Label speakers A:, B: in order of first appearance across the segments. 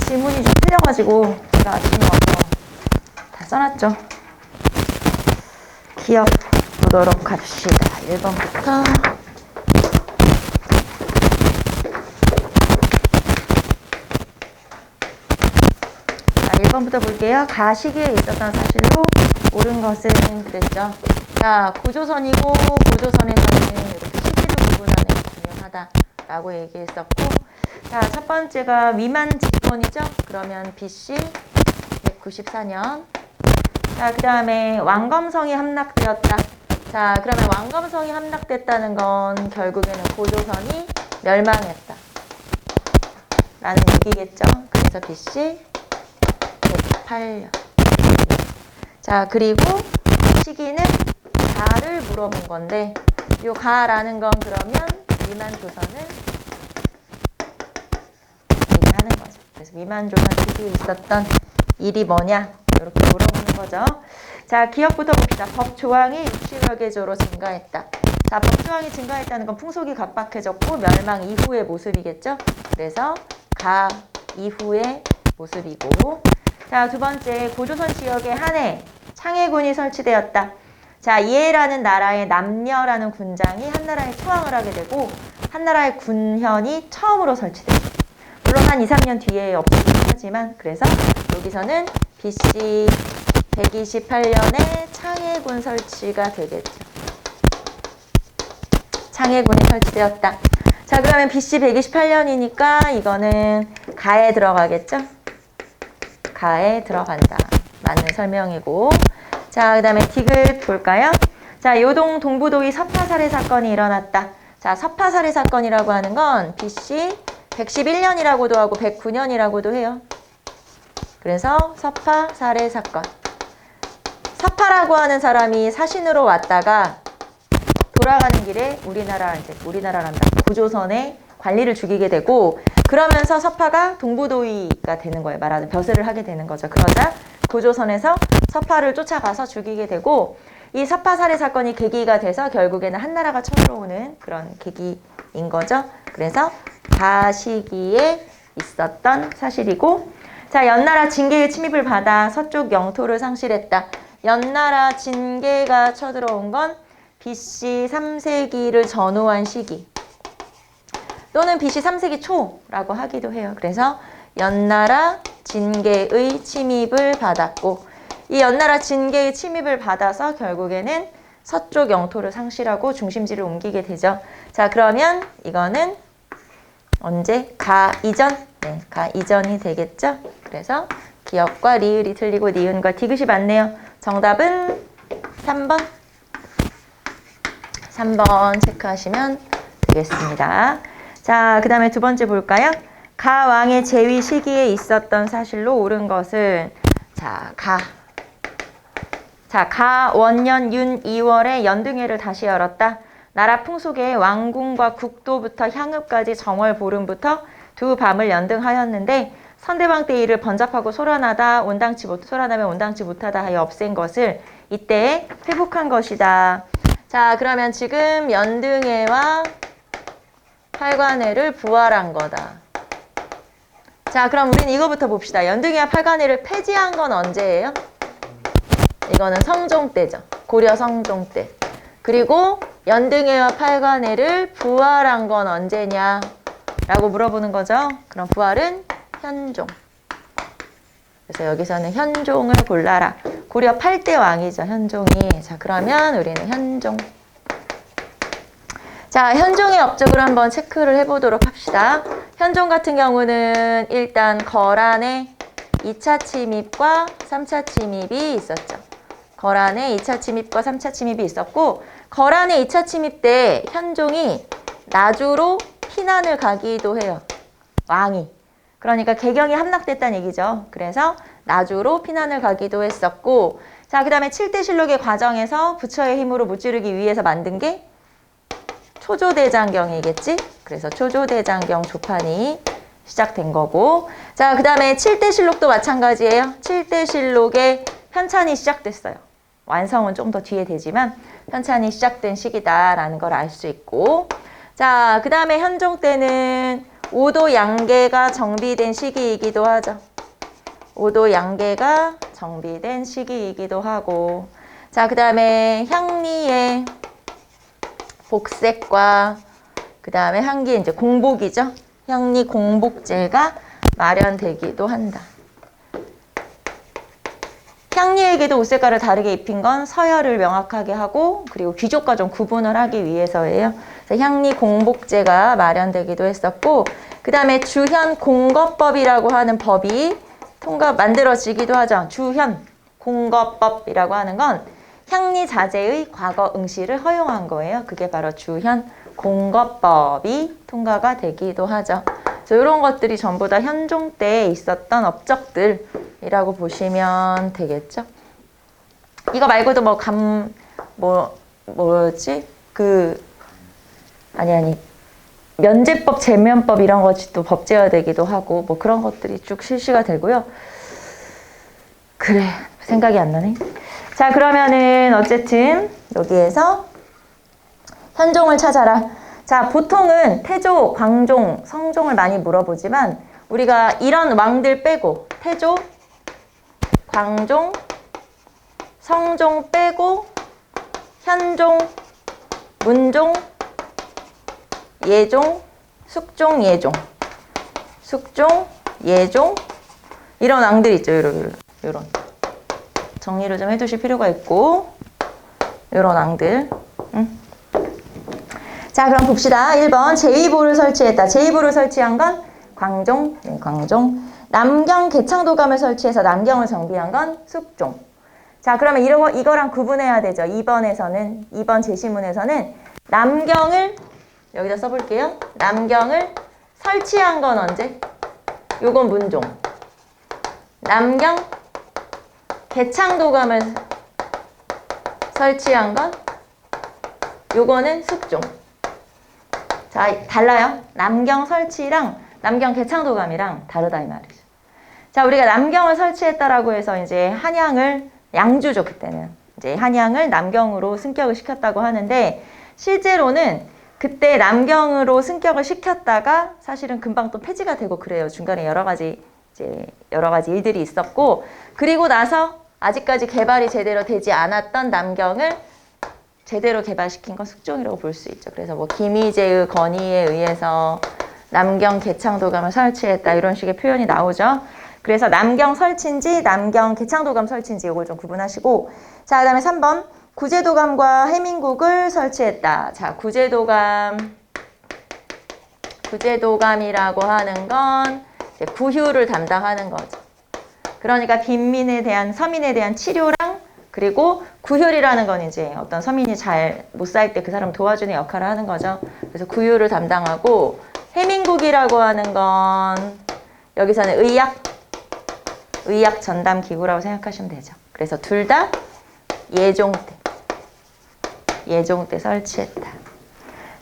A: 지문이 좀 틀려가지고 제가 아침에 와서 다 써놨죠. 기억 보도록 합시다. 1번부터. 자, 1번부터 볼게요. 가 시기에 있었던 사실로 옳은 것은 그랬죠. 자, 고조선이고 고조선에서는 이렇게 시기를 구분하는 게 중요하다라고 얘기했었고, 자, 첫 번째가 위만 집권이죠. 그러면 BC 194년. 자, 그 다음에 왕검성이 함락되었다. 자, 그러면 왕검성이 함락됐다는 건 결국에는 고조선이 멸망했다 라는 얘기겠죠. 그래서 BC 108년. 자, 그리고 시기는 가를 물어본 건데, 요 가라는 건 그러면 위만 조선을 얘기하는 거죠. 그래서 위만 조선 시기에 있었던 일이 뭐냐, 이렇게 물어보는 거죠. 자, 기억부터 봅시다. 법 조항이 60여 개조로 증가했다. 자, 법 조항이 증가했다는 건 풍속이 각박해졌고 멸망 이후의 모습이겠죠. 그래서 가 이후의 모습이고, 자, 두 번째, 고조선 지역에 한해 창해군이 설치되었다. 자, 이해라는 나라의 남녀라는 군장이 한나라에 초항을 하게 되고 한나라의 군현이 처음으로 설치되죠. 물론 한 2, 3년 뒤에 없어지긴 하지만, 그래서 여기서는 BC 128년에 창해군 설치가 되겠죠. 창해군이 설치되었다. 자, 그러면 BC 128년이니까 이거는 가에 들어가겠죠? 가에 들어간다. 맞는 설명이고. 자, 그 다음에 디귿 볼까요? 자, 요동 동부도의 서파살해 사건이 일어났다. 자, 서파살해 사건이라고 하는 건 BC 111년이라고도 하고 109년이라고도 해요. 그래서 서파살해 사건. 서파라고 하는 사람이 사신으로 왔다가 돌아가는 길에 우리나라란다. 고조선의 관리를 죽이게 되고, 그러면서 서파가 동부도의가 되는 거예요. 말하자면 벼슬을 하게 되는 거죠. 그러자 고조선에서 서파를 쫓아가서 죽이게 되고, 이 서파살해 사건이 계기가 돼서 결국에는 한나라가 쳐들어오는 그런 계기인 거죠. 그래서 가 시기에 있었던 사실이고, 자, 연나라 진계의 침입을 받아 서쪽 영토를 상실했다. 연나라 진계가 쳐들어온 건 BC 3세기를 전후한 시기 또는 BC 3세기 초라고 하기도 해요. 그래서 연나라 진계의 침입을 받았고, 이 연나라 진계의 침입을 받아서 결국에는 서쪽 영토를 상실하고 중심지를 옮기게 되죠. 자, 그러면 이거는 언제? 가 이전? 네, 가 이전이 되겠죠. 그래서 기역과 리을이 틀리고 니은과 디귿이 맞네요. 정답은 3번. 3번 체크하시면 되겠습니다. 자, 그 다음에 두 번째 볼까요? 가 왕의 재위 시기에 있었던 사실로 옳은 것은, 자, 가 원년 윤 2월에 연등회를 다시 열었다. 나라 풍속에 왕궁과 국도부터 향읍까지 정월 보름부터 두 밤을 연등하였는데, 선대방 때 이를 번잡하고 소란하면 온당치 못하다 하여 없앤 것을 이때에 회복한 것이다. 자, 그러면 지금 연등회와 팔관회를 부활한 거다. 자, 그럼 우리는 이거부터 봅시다. 연등회와 팔관회를 폐지한 건 언제예요? 이거는 성종 때죠. 고려 성종 때. 그리고 연등회와 팔관회를 부활한 건 언제냐? 라고 물어보는 거죠. 그럼 부활은 현종. 그래서 여기서는 현종을 골라라. 고려 8대 왕이죠, 현종이. 자, 그러면 우리는 현종. 자, 현종의 업적을 한번 체크를 해보도록 합시다. 현종 같은 경우는 일단 거란의 2차 침입과 3차 침입이 있었죠. 거란의 2차 침입과 3차 침입이 있었고, 거란의 2차 침입 때 현종이 나주로 피난을 가기도 해요. 왕이. 그러니까 개경이 함락됐다는 얘기죠. 그래서 나주로 피난을 가기도 했었고, 자, 그 다음에 7대 실록의 과정에서 부처의 힘으로 무찌르기 위해서 만든 게 초조대장경이겠지? 그래서 초조대장경 조판이 시작된 거고, 자, 그 다음에 7대 실록도 마찬가지예요. 7대 실록에 편찬이 시작됐어요. 완성은 좀 더 뒤에 되지만 편찬이 시작된 시기다라는 걸 알 수 있고, 자, 그 다음에 현종 때는 오도 양계가 정비된 시기이기도 하죠. 오도 양계가 정비된 시기이기도 하고. 자, 그 다음에 향리의 복색과 그 다음에 향기의 이제 공복이죠. 향리 공복제가 마련되기도 한다. 향리에게도 옷 색깔을 다르게 입힌 건 서열을 명확하게 하고 그리고 귀족과 좀 구분을 하기 위해서예요. 그래서 향리 공복제가 마련되기도 했었고 그 다음에 주현 공거법이라고 하는 법이 만들어지기도 하죠. 주현 공거법이라고 하는 건 향리 자제의 과거 응시를 허용한 거예요. 그게 바로 주현 공거법이 통과가 되기도 하죠. 그래서 이런 것들이 전부 다 현종 때에 있었던 업적들이라고 보시면 되겠죠. 이거 말고도 면제법, 제면법 이런 것이 또 법제화되기도 하고 뭐 그런 것들이 쭉 실시가 되고요. 그래, 생각이 안 나네. 자, 그러면은 어쨌든 여기에서 현종을 찾아라. 자, 보통은 태조, 광종, 성종을 많이 물어보지만 우리가 이런 왕들 빼고 태조, 광종, 성종 빼고 현종, 문종, 예종, 숙종, 예종, 숙종, 예종 이런 왕들 있죠. 이런 정리를 좀 해두실 필요가 있고 이런 왕들. 자, 그럼 봅시다. 1번 제2보를 설치했다. 제2보를 설치한 건 광종, 광종. 남경 개창도감을 설치해서 남경을 정비한 건 숙종. 자, 그러면 이거랑 구분해야 되죠. 2번 제시문에서는 남경을 여기다 써볼게요. 남경을 설치한 건 언제? 요건 문종. 남경 개창도감을 설치한 건 요거는 숙종. 자, 달라요. 남경 설치랑 남경 개창도감이랑 다르다 이 말이죠. 자, 우리가 남경을 설치했다라고 해서 이제 한양을 양주죠, 그때는. 이제 한양을 남경으로 승격을 시켰다고 하는데 실제로는 그때 남경으로 승격을 시켰다가 사실은 금방 또 폐지가 되고 그래요. 중간에 여러 가지 일들이 있었고 그리고 나서 아직까지 개발이 제대로 되지 않았던 남경을 제대로 개발시킨 건 숙종이라고 볼 수 있죠. 그래서 뭐 김희재의 건의에 의해서 남경 개창도감을 설치했다 이런 식의 표현이 나오죠. 그래서 남경 설치인지 남경 개창도감 설치인지 이걸 좀 구분하시고 자, 그 다음에 3번 구제도감과 해민국을 설치했다. 자, 구제도감이라고 하는 건 이제 구휴를 담당하는 거죠. 그러니까 빈민에 대한 서민에 대한 치료랑 그리고 구휼이라는 건 이제 어떤 서민이 잘 못 살 때 그 사람 도와주는 역할을 하는 거죠. 그래서 구휼을 담당하고 해민국이라고 하는 건 여기서는 의약 전담 기구라고 생각하시면 되죠. 그래서 둘 다 예종 때 설치했다.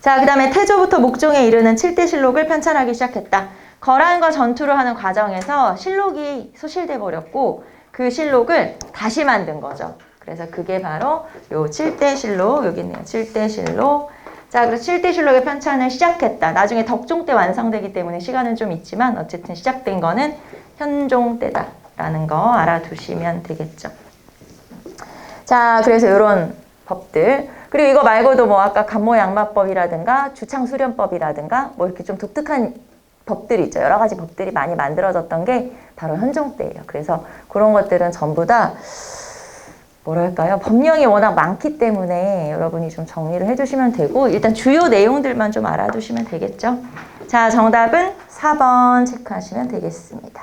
A: 자, 그 다음에 태조부터 목종에 이르는 7대 실록을 편찬하기 시작했다. 거란과 전투를 하는 과정에서 실록이 소실돼 버렸고 그 실록을 다시 만든 거죠. 그래서 그게 바로 요 7대 실록, 여기 있네요. 7대 실록. 자, 그래서 7대 실록의 편찬을 시작했다. 나중에 덕종 때 완성되기 때문에 시간은 좀 있지만 어쨌든 시작된 거는 현종 때다라는 거 알아두시면 되겠죠. 자, 그래서 이런 법들. 그리고 이거 말고도 뭐 아까 간모양마법이라든가 주창수련법이라든가 뭐 이렇게 좀 독특한 법들이 있죠. 여러 가지 법들이 많이 만들어졌던 게 바로 현종 때예요. 그래서 그런 것들은 전부 다 뭐랄까요? 법령이 워낙 많기 때문에 여러분이 좀 정리를 해주시면 되고 일단 주요 내용들만 좀 알아두시면 되겠죠. 자, 정답은 4번 체크하시면 되겠습니다.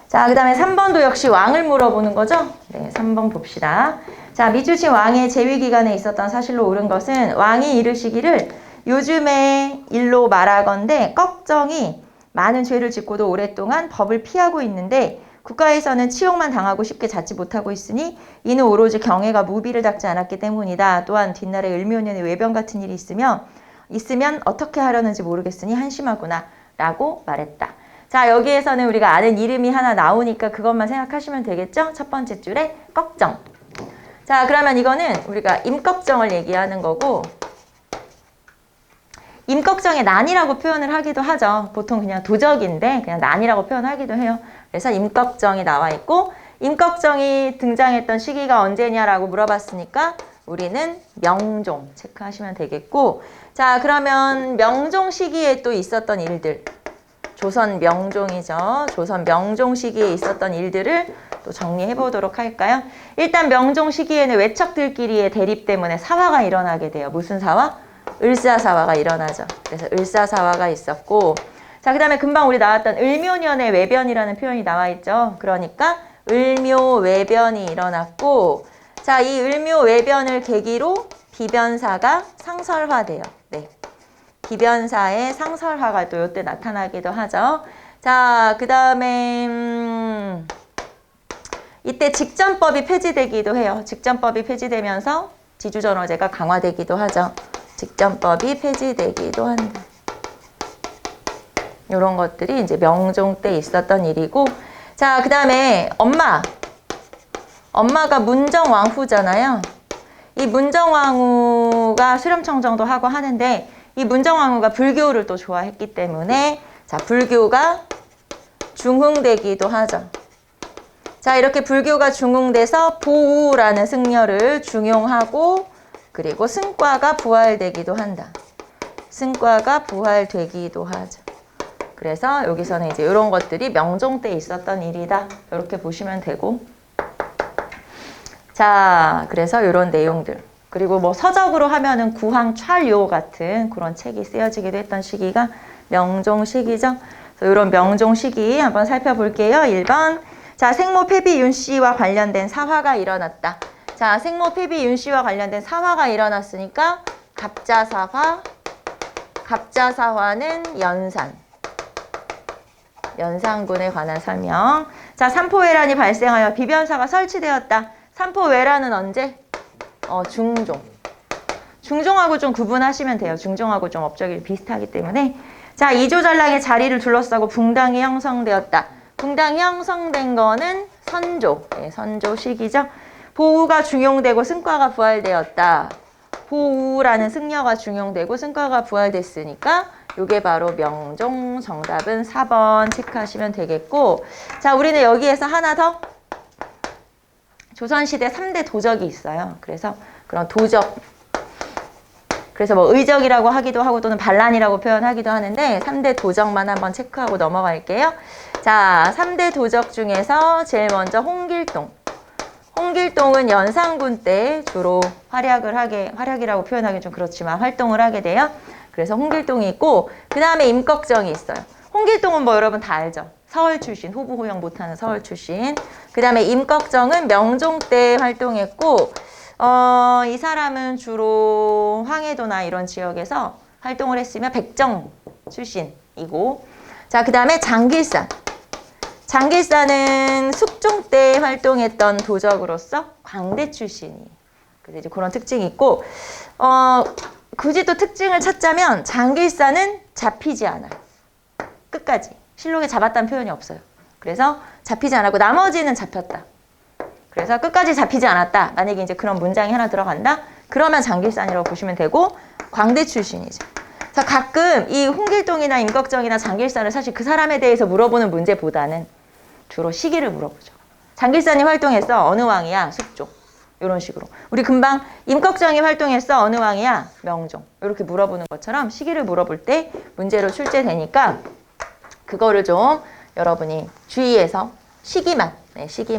A: 자, 그 다음에 3번도 역시 왕을 물어보는 거죠. 네, 3번 봅시다. 자, 미주신 왕의 재위 기간에 있었던 사실로 옳은 것은 왕이 이르시기를 요즘의 일로 말하건대 꺽정이 많은 죄를 짓고도 오랫동안 법을 피하고 있는데 국가에서는 치욕만 당하고 쉽게 잡지 못하고 있으니 이는 오로지 경애가 무비를 닦지 않았기 때문이다. 또한 뒷날에 을묘년의 외변 같은 일이 있으면 어떻게 하려는지 모르겠으니 한심하구나 라고 말했다. 자, 여기에서는 우리가 아는 이름이 하나 나오니까 그것만 생각하시면 되겠죠? 첫 번째 줄에 꺽정. 자, 그러면 이거는 우리가 임꺽정을 얘기하는 거고 임꺽정의 난이라고 표현을 하기도 하죠. 보통 그냥 도적인데 그냥 난이라고 표현하기도 해요. 그래서 임꺽정이 나와 있고 임꺽정이 등장했던 시기가 언제냐라고 물어봤으니까 우리는 명종 체크하시면 되겠고 자 그러면 명종 시기에 또 있었던 일들 조선 명종이죠. 조선 명종 시기에 있었던 일들을 또 정리해 보도록 할까요? 일단 명종 시기에는 외척들끼리의 대립 때문에 사화가 일어나게 돼요. 무슨 사화? 을사사화가 일어나죠. 그래서 을사사화가 있었고 자 그 다음에 금방 우리 나왔던 을묘년의 외변이라는 표현이 나와 있죠. 그러니까 을묘외변이 일어났고 자 이 을묘외변을 계기로 비변사가 상설화돼요. 네. 비변사의 상설화가 또 이때 나타나기도 하죠. 자, 그 다음에 이때 직전법이 폐지되기도 해요. 직전법이 폐지되면서 지주전호제가 강화되기도 하죠. 직전법이 폐지되기도 한다. 이런 것들이 이제 명종 때 있었던 일이고 자, 그 다음에 엄마가 문정왕후잖아요. 이 문정왕후가 수렴청정도 하고 하는데 이 문정왕후가 불교를 또 좋아했기 때문에 자 불교가 중흥되기도 하죠. 자 이렇게 불교가 중흥돼서 보우라는 승려를 중용하고 그리고 승과가 부활되기도 한다. 승과가 부활되기도 하죠. 그래서 여기서는 이제 이런 것들이 명종 때 있었던 일이다. 이렇게 보시면 되고 자 그래서 이런 내용들 그리고 뭐 서적으로 하면은 구황찰요 같은 그런 책이 쓰여지기도 했던 시기가 명종 시기죠. 그래서 이런 명종 시기 한번 살펴볼게요. 1번. 자, 생모 폐비 윤씨와 관련된 사화가 일어났다. 자, 생모 폐비 윤씨와 관련된 사화가 일어났으니까 갑자사화. 갑자사화는 연산군에 관한 설명. 자, 삼포외란이 발생하여 비변사가 설치되었다. 삼포외란은 언제? 중종. 중종하고 좀 구분하시면 돼요. 중종하고 좀 업적이 비슷하기 때문에. 자, 이조전락의 자리를 둘러싸고 붕당이 형성되었다. 붕당이 형성된 거는 선조. 네, 선조 시기죠. 보우가 중용되고 승과가 부활되었다. 보우라는 승려가 중용되고 승과가 부활됐으니까 이게 바로 명종. 정답은 4번 체크하시면 되겠고 자, 우리는 여기에서 하나 더 조선시대 3대 도적이 있어요. 그래서 그런 도적 그래서 뭐 의적이라고 하기도 하고 또는 반란이라고 표현하기도 하는데 3대 도적만 한번 체크하고 넘어갈게요. 자, 3대 도적 중에서 제일 먼저 홍길동. 홍길동은 연산군 때 주로 활약이라고 표현하기 좀 그렇지만 활동을 하게 돼요. 그래서 홍길동이 있고 그 다음에 임꺽정이 있어요. 홍길동은 뭐 여러분 다 알죠. 서울 출신, 호부호영 못하는 서울 출신. 그 다음에 임꺽정은 명종 때 활동했고 이 사람은 주로 황해도나 이런 지역에서 활동을 했으며 백정 출신이고 자, 그 다음에 장길산. 장길산은 숙종 때 활동했던 도적으로서 광대 출신이. 그래서 이제 그런 특징이 있고 굳이 또 특징을 찾자면 장길산은 잡히지 않아요. 끝까지. 실록에 잡았다는 표현이 없어요. 그래서 잡히지 않았고 나머지는 잡혔다. 그래서 끝까지 잡히지 않았다. 만약에 이제 그런 문장이 하나 들어간다. 그러면 장길산이라고 보시면 되고 광대 출신이죠. 자, 가끔 이 홍길동이나 임꺽정이나 장길산을 사실 그 사람에 대해서 물어보는 문제보다는 주로 시기를 물어보죠. 장길산이 활동했어. 어느 왕이야? 숙종. 이런 식으로. 우리 금방 임꺽정이 활동했어. 어느 왕이야? 명종. 이렇게 물어보는 것처럼 시기를 물어볼 때 문제로 출제되니까 그거를 좀 여러분이 주의해서 시기만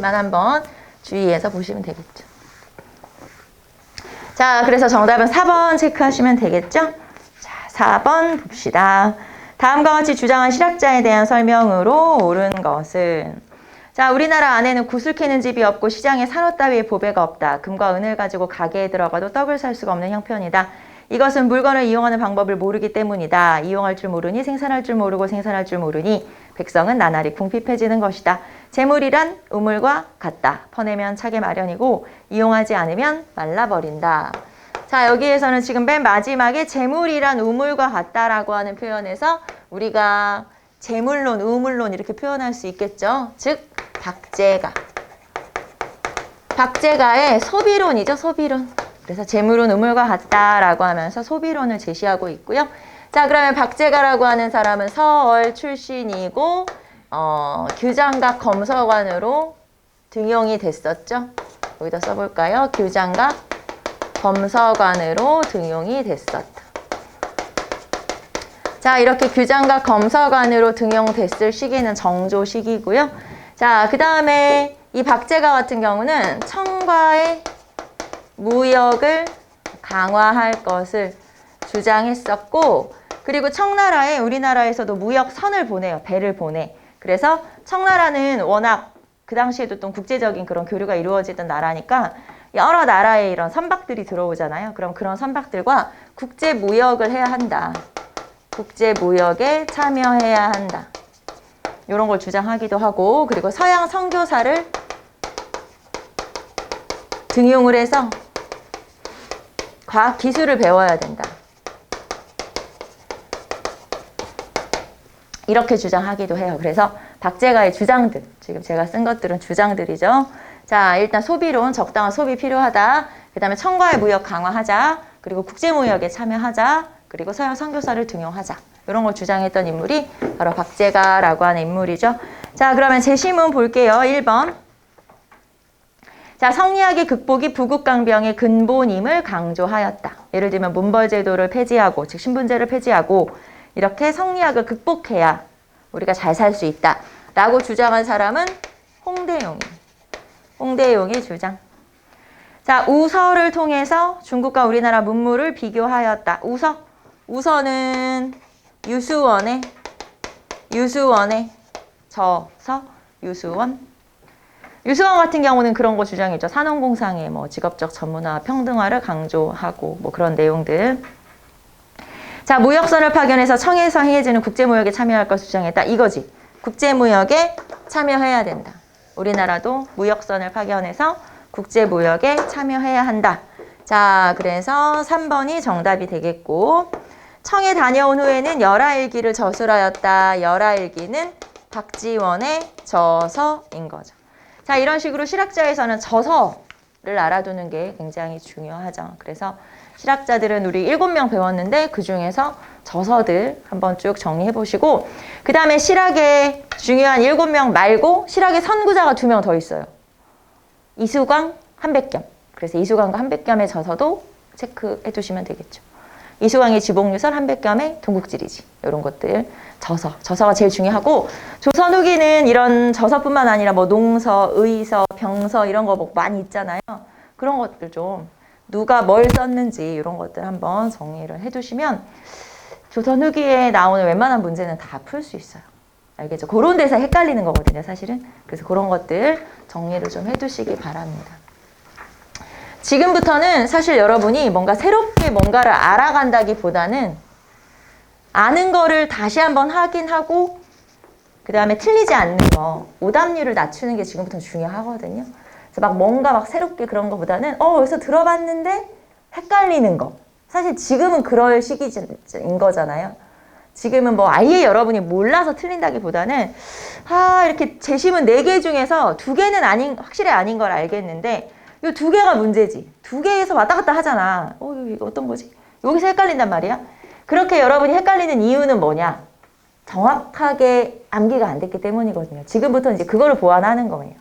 A: 한번 주의해서 보시면 되겠죠. 자, 그래서 정답은 4번 체크하시면 되겠죠? 자, 4번 봅시다. 다음과 같이 주장한 실학자에 대한 설명으로 옳은 것은 자, 우리나라 안에는 구슬 캐는 집이 없고 시장에 산호 따위의 보배가 없다. 금과 은을 가지고 가게에 들어가도 떡을 살 수가 없는 형편이다. 이것은 물건을 이용하는 방법을 모르기 때문이다. 이용할 줄 모르니 생산할 줄 모르고 생산할 줄 모르니 백성은 나날이 궁핍해지는 것이다. 재물이란 우물과 같다. 퍼내면 차게 마련이고 이용하지 않으면 말라버린다. 자, 여기에서는 지금 맨 마지막에 재물이란 우물과 같다라고 하는 표현에서 우리가 재물론, 우물론 이렇게 표현할 수 있겠죠. 즉 박제가의 소비론이죠. 소비론. 그래서 재물은 우물과 같다라고 하면서 소비론을 제시하고 있고요. 자, 그러면 박제가라고 하는 사람은 서얼 출신이고 규장각 검서관으로 등용이 됐었죠. 여기다 써볼까요? 규장각 검서관으로 등용이 됐었다. 자, 이렇게 규장각 검서관으로 등용됐을 시기는 정조 시기고요. 자, 그 다음에 이 박제가 같은 경우는 청과의 무역을 강화할 것을 주장했었고, 그리고 청나라에 우리나라에서도 무역선을 보내요. 배를 보내. 그래서 청나라는 워낙 그 당시에도 또 국제적인 그런 교류가 이루어지던 나라니까 여러 나라의 이런 선박들이 들어오잖아요. 그럼 그런 선박들과 국제 무역을 해야 한다. 국제 무역에 참여해야 한다. 이런 걸 주장하기도 하고, 그리고 서양 선교사를 등용을 해서 과학 기술을 배워야 된다. 이렇게 주장하기도 해요. 그래서 박제가의 주장들, 지금 제가 쓴 것들은 주장들이죠. 자, 일단 소비론, 적당한 소비 필요하다. 그 다음에 청과의 무역 강화하자. 그리고 국제무역에 참여하자. 그리고 서양 선교사를 등용하자. 이런 걸 주장했던 인물이 바로 박제가라고 하는 인물이죠. 자, 그러면 제시문 볼게요. 1번. 자, 성리학의 극복이 부국강병의 근본임을 강조하였다. 예를 들면 문벌제도를 폐지하고, 즉 신분제를 폐지하고 이렇게 성리학을 극복해야 우리가 잘 살 수 있다 라고 주장한 사람은 홍대용이 주장. 자, 우서를 통해서 중국과 우리나라 문물을 비교하였다. 우서는 유수원의 저서 유수원 같은 경우는 그런 거 주장했죠. 산업공상의 뭐 직업적 전문화, 평등화를 강조하고 뭐 그런 내용들. 자, 무역선을 파견해서 청에서 행해지는 국제무역에 참여할 것을 주장했다. 이거지. 국제무역에 참여해야 된다. 우리나라도 무역선을 파견해서 국제무역에 참여해야 한다. 자, 그래서 3번이 정답이 되겠고, 청에 다녀온 후에는 열하일기를 저술하였다. 열하일기는 박지원의 저서인 거죠. 자, 이런 식으로 실학자에서는 저서를 알아두는 게 굉장히 중요하죠. 그래서 실학자들은 우리 7명 배웠는데 그 중에서 저서들 한번 쭉 정리해 보시고, 그 다음에 실학의 중요한 7명 말고 실학의 선구자가 2명 더 있어요. 이수광, 한백겸. 그래서 이수광과 한백겸의 저서도 체크해 두시면 되겠죠. 이수광의 지복유설, 한백겸의 동국지리지. 이런 것들 저서가 제일 중요하고, 조선 후기는 이런 저서뿐만 아니라 뭐 농서, 의서, 병서 이런 거 뭐 많이 있잖아요. 그런 것들 좀 누가 뭘 썼는지 이런 것들 한번 정리를 해두시면 조선 후기에 나오는 웬만한 문제는 다 풀 수 있어요. 알겠죠? 그런 데서 헷갈리는 거거든요, 사실은. 그래서 그런 것들 정리를 좀 해두시기 바랍니다. 지금부터는 사실 여러분이 뭔가 새롭게 뭔가를 알아간다기보다는 아는 거를 다시 한번 확인하고 그 다음에 틀리지 않는 거, 오답률을 낮추는 게 지금부터 중요하거든요. 그래서 막 뭔가 막 새롭게 그런 거보다는 여기서 들어봤는데 헷갈리는 거. 사실 지금은 그럴 시기인 거잖아요. 지금은 뭐 아예 여러분이 몰라서 틀린다기보다는 이렇게 제시문 4개 중에서 2개는 확실히 아닌 걸 알겠는데 이 2개가 문제지. 2개에서 왔다 갔다 하잖아. 이거 어떤 거지? 여기서 헷갈린단 말이야. 그렇게 여러분이 헷갈리는 이유는 뭐냐? 정확하게 암기가 안 됐기 때문이거든요. 지금부터 이제 그거를 보완하는 거예요.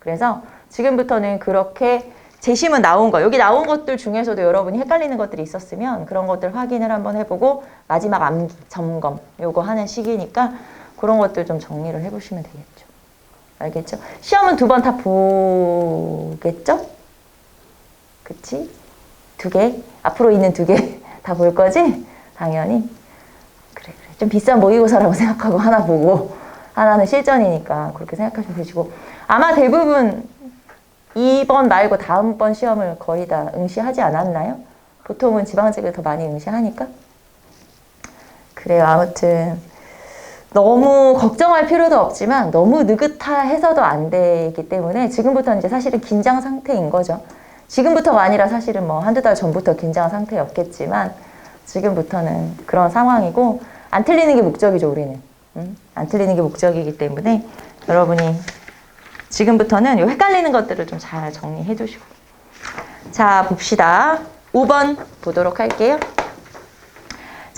A: 그래서 지금부터는 그렇게 제시문 나온 거, 여기 나온 것들 중에서도 여러분이 헷갈리는 것들이 있었으면 그런 것들 확인을 한번 해보고 마지막 암기, 점검 요거 하는 시기니까 그런 것들 좀 정리를 해보시면 되겠죠. 알겠죠? 시험은 2번 다 보겠죠? 그치? 2개? 앞으로 있는 2개 다 볼 거지? 당연히. 그래. 좀 비싼 모의고사라고 생각하고 하나 보고 하나는 실전이니까 그렇게 생각하시면 되시고, 아마 대부분 2번 말고 다음번 시험을 거의 다 응시하지 않았나요? 보통은 지방직을 더 많이 응시하니까. 그래요. 아무튼 너무 걱정할 필요도 없지만 너무 느긋해서도 안 되기 때문에 지금부터 이제 사실은 긴장 상태인 거죠. 지금부터가 아니라 사실은 뭐 한두 달 전부터 긴장 상태였겠지만 지금부터는 그런 상황이고, 안 틀리는 게 목적이죠, 우리는. 안 틀리는 게 목적이기 때문에 여러분이 지금부터는 요 헷갈리는 것들을 좀 잘 정리해 두시고. 자, 봅시다. 5번 보도록 할게요.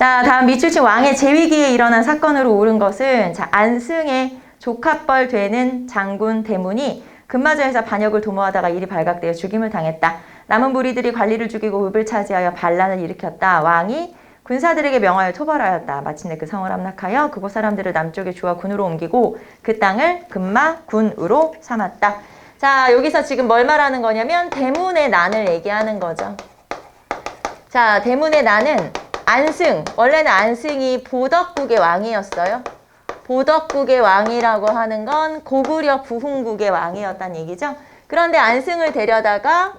A: 자, 다음 밑줄친 왕의 재위기에 일어난 사건으로 옳은 것은 자, 안승의 조카뻘 되는 장군 대문이 금마저에서 반역을 도모하다가 일이 발각되어 죽임을 당했다. 남은 무리들이 관리를 죽이고 읍을 차지하여 반란을 일으켰다. 왕이 군사들에게 명하여 토벌하였다. 마침내 그 성을 함락하여 그곳 사람들을 남쪽의 주와 군으로 옮기고 그 땅을 금마군으로 삼았다. 자, 여기서 지금 뭘 말하는 거냐면 대문의 난을 얘기하는 거죠. 자, 대문의 난은 안승, 원래는 안승이 보덕국의 왕이었어요. 보덕국의 왕이라고 하는 건 고구려 부흥국의 왕이었다는 얘기죠. 그런데 안승을 데려다가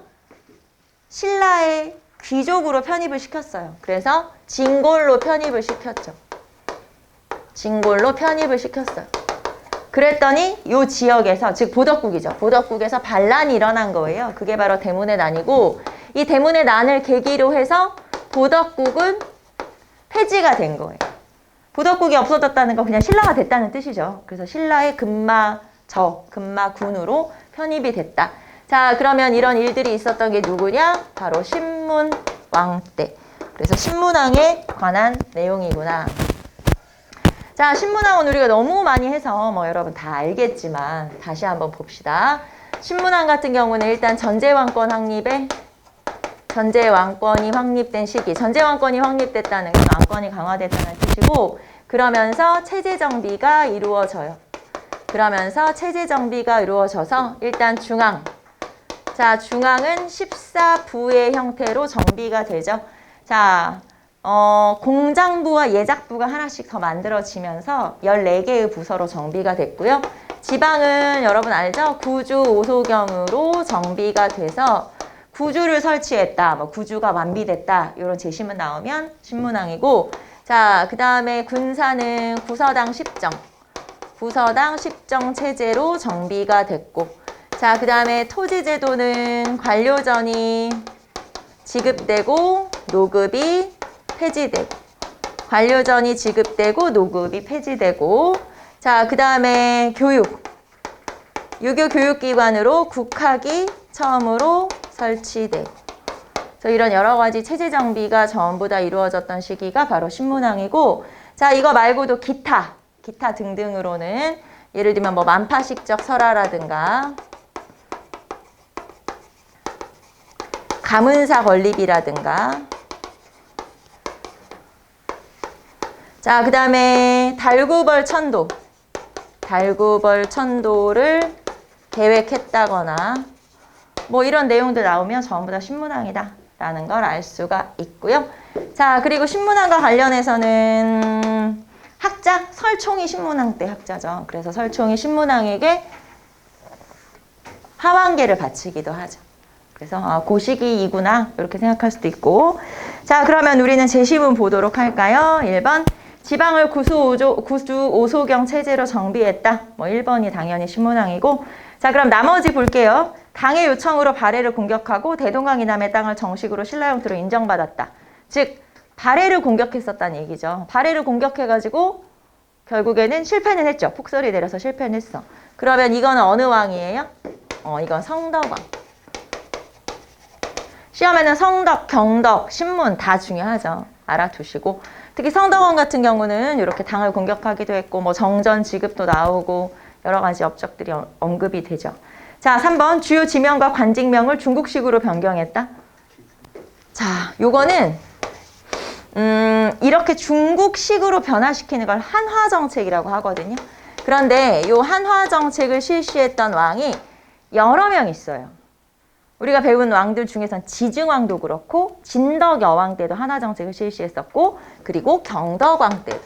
A: 신라의 귀족으로 편입을 시켰어요. 그래서 진골로 편입을 시켰죠. 진골로 편입을 시켰어요. 그랬더니 이 지역에서, 즉 보덕국이죠. 보덕국에서 반란이 일어난 거예요. 그게 바로 대문의 난이고, 이 대문의 난을 계기로 해서 보덕국은 폐지가 된 거예요. 보덕국이 없어졌다는 건 그냥 신라가 됐다는 뜻이죠. 그래서 신라의 금마군으로 편입이 됐다. 자, 그러면 이런 일들이 있었던 게 누구냐? 바로 신문왕 때. 그래서 신문왕에 관한 내용이구나. 자, 신문왕은 우리가 너무 많이 해서 뭐 여러분 다 알겠지만 다시 한번 봅시다. 신문왕 같은 경우는 일단 전제왕권이 확립된 시기. 전제왕권이 확립됐다는 건 왕권이 강화됐다는 뜻이고, 그러면서 체제 정비가 이루어져요. 그러면서 체제 정비가 이루어져서 일단 중앙. 자, 중앙은 14부의 형태로 정비가 되죠. 자, 공장부와 예작부가 하나씩 더 만들어지면서 14개의 부서로 정비가 됐고요. 지방은 여러분 알죠? 구주, 오소경으로 정비가 돼서 구주를 설치했다, 뭐 구주가 완비됐다, 이런 제시문 나오면 신문왕이고, 자, 그 다음에 군사는 구서당 10정, 구서당 10정 체제로 정비가 됐고, 자, 그 다음에 토지제도는 관료전이 지급되고 노급이 폐지되고, 관료전이 지급되고 노급이 폐지되고, 자, 그 다음에 교육, 유교 교육기관으로 국학이 처음으로 설치되고, 이런 여러 가지 체제 정비가 전부 다 이루어졌던 시기가 바로 신문왕이고, 자, 이거 말고도 기타 등등으로는 예를 들면 뭐 만파식적 설화라든가 가문사 건립이라든가, 자, 그 다음에 달구벌 천도를 계획했다거나 뭐 이런 내용들 나오면 전부 다 신문왕이다 라는 걸 알 수가 있고요. 자, 그리고 신문왕과 관련해서는 학자, 설총이 신문왕 때 학자죠. 그래서 설총이 신문왕에게 하완계를 바치기도 하죠. 그래서 그 시기이구나 이렇게 생각할 수도 있고, 자, 그러면 우리는 제시문 보도록 할까요? 1번 지방을 구주 오소경 체제로 정비했다. 뭐 1번이 당연히 신문왕이고, 자, 그럼 나머지 볼게요. 당의 요청으로 발해를 공격하고 대동강 이남의 땅을 정식으로 신라 형태로 인정받았다. 즉 발해를 공격했었다는 얘기죠. 발해를 공격해가지고 결국에는 실패는 했죠. 폭설이 내려서 실패는 했어. 그러면 이거는 어느 왕이에요? 이건 성덕왕. 시험에는 성덕, 경덕, 신문 다 중요하죠. 알아두시고, 특히 성덕왕 같은 경우는 이렇게 당을 공격하기도 했고, 뭐 정전 지급도 나오고 여러 가지 업적들이 언급이 되죠. 자, 3번 주요 지명과 관직명을 중국식으로 변경했다. 자, 요거는 이렇게 중국식으로 변화시키는 걸 한화정책이라고 하거든요. 그런데 요 한화정책을 실시했던 왕이 여러 명 있어요. 우리가 배운 왕들 중에선 지증왕도 그렇고 진덕여왕 때도 한화정책을 실시했었고, 그리고 경덕왕 때도.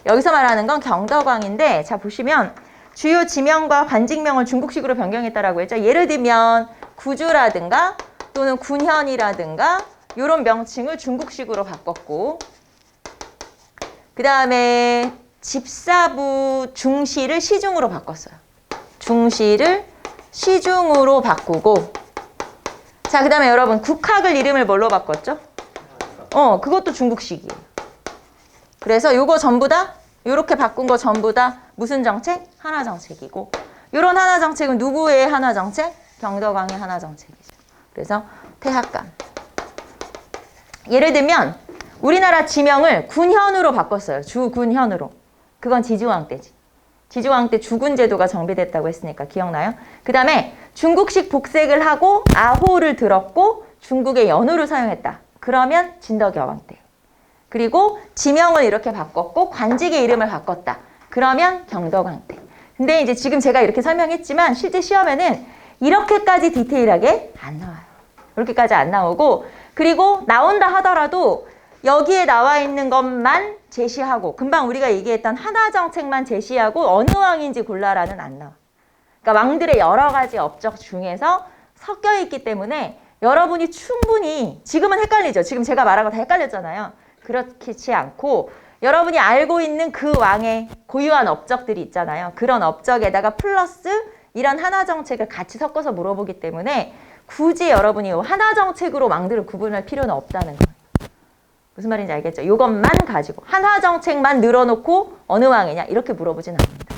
A: 여기서 말하는 건 경덕왕인데, 자, 보시면 주요 지명과 관직명을 중국식으로 변경했다라고 했죠. 예를 들면 구주라든가 또는 군현이라든가 이런 명칭을 중국식으로 바꿨고, 그 다음에 집사부 중시를 시중으로 바꿨어요. 중시를 시중으로 바꾸고, 자, 그 다음에 여러분 국학을 이름을 뭘로 바꿨죠? 그것도 중국식이에요. 그래서 요거 전부 다 요렇게 바꾼 거 전부 다 무슨 정책? 한화정책이고, 요런 한화정책은 누구의 한화정책? 경덕왕의 한화정책이죠. 그래서 태학감. 예를 들면 우리나라 지명을 군현으로 바꿨어요. 주군현으로. 그건 지주왕 때지. 지주왕 때 주군 제도가 정비됐다고 했으니까 기억나요? 그 다음에 중국식 복색을 하고 아호를 들었고 중국의 연호를 사용했다. 그러면 진덕여왕 때. 그리고 지명을 이렇게 바꿨고 관직의 이름을 바꿨다. 그러면 경덕왕 때. 근데 이제 지금 제가 이렇게 설명했지만 실제 시험에는 이렇게까지 디테일하게 안 나와요. 이렇게까지 안 나오고 그리고 나온다 하더라도 여기에 나와 있는 것만 제시하고 금방 우리가 얘기했던 하나정책만 제시하고 어느 왕인지 골라라는 안 나와. 그러니까 왕들의 여러 가지 업적 중에서 섞여 있기 때문에 여러분이 충분히 지금은 헷갈리죠. 지금 제가 말한 거 다 헷갈렸잖아요. 그렇지 않고 여러분이 알고 있는 그 왕의 고유한 업적들이 있잖아요. 그런 업적에다가 플러스 이런 하나정책을 같이 섞어서 물어보기 때문에 굳이 여러분이 하나정책으로 왕들을 구분할 필요는 없다는 거예요. 무슨 말인지 알겠죠? 이것만 가지고 하나정책만 늘어놓고 어느 왕이냐 이렇게 물어보진 않는다.